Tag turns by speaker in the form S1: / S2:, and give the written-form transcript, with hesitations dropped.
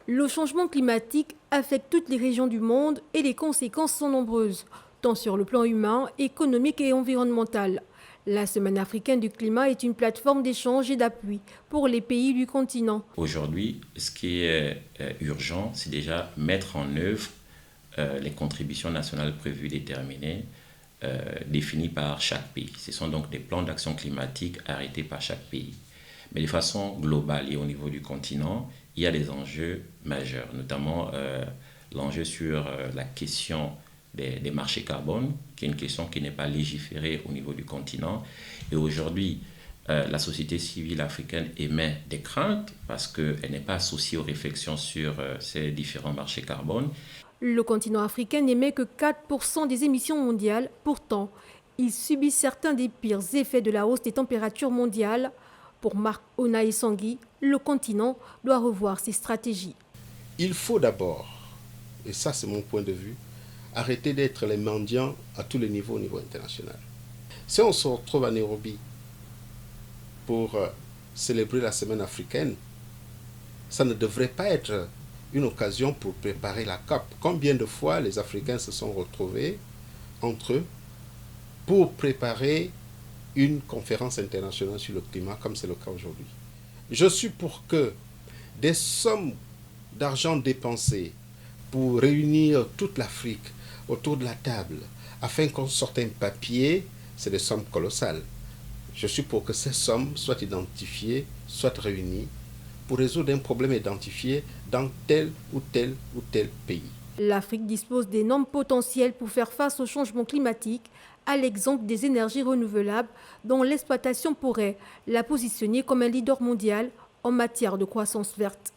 S1: Le changement climatique affecte toutes les régions du monde et les conséquences sont nombreuses, tant sur le plan humain, économique et environnemental. La Semaine africaine du climat est une plateforme d'échange et d'appui pour les pays du continent.
S2: Aujourd'hui, ce qui est urgent, c'est déjà mettre en œuvre les contributions nationales prévues déterminées, définies par chaque pays. Ce sont donc des plans d'action climatique arrêtés par chaque pays. Mais de façon globale et au niveau du continent, il y a des enjeux majeurs, notamment l'enjeu sur la question des marchés carbone, qui est une question qui n'est pas légiférée au niveau du continent. Et aujourd'hui, la société civile africaine émet des craintes parce qu'elle n'est pas associée aux réflexions sur ces différents marchés carbone.
S1: Le continent africain n'émet que 4% des émissions mondiales. Pourtant, il subit certains des pires effets de la hausse des températures mondiales. Pour Marc Onaïsangui, le continent doit revoir ses stratégies.
S3: Il faut d'abord, et ça c'est mon point de vue, arrêter d'être les mendiants à tous les niveaux au niveau international. Si on se retrouve à Nairobi pour célébrer la semaine africaine, ça ne devrait pas être une occasion pour préparer la COP. Combien de fois les Africains se sont retrouvés entre eux pour préparer une conférence internationale sur le climat, comme c'est le cas aujourd'hui. Je suis pour que des sommes d'argent dépensées pour réunir toute l'Afrique autour de la table, afin qu'on sorte un papier, c'est des sommes colossales. Je suis pour que ces sommes soient identifiées, soient réunies, pour résoudre un problème identifié dans tel ou tel ou tel pays.
S1: L'Afrique dispose d'énormes potentiels pour faire face au changement climatique, à l'exemple des énergies renouvelables dont l'exploitation pourrait la positionner comme un leader mondial en matière de croissance verte.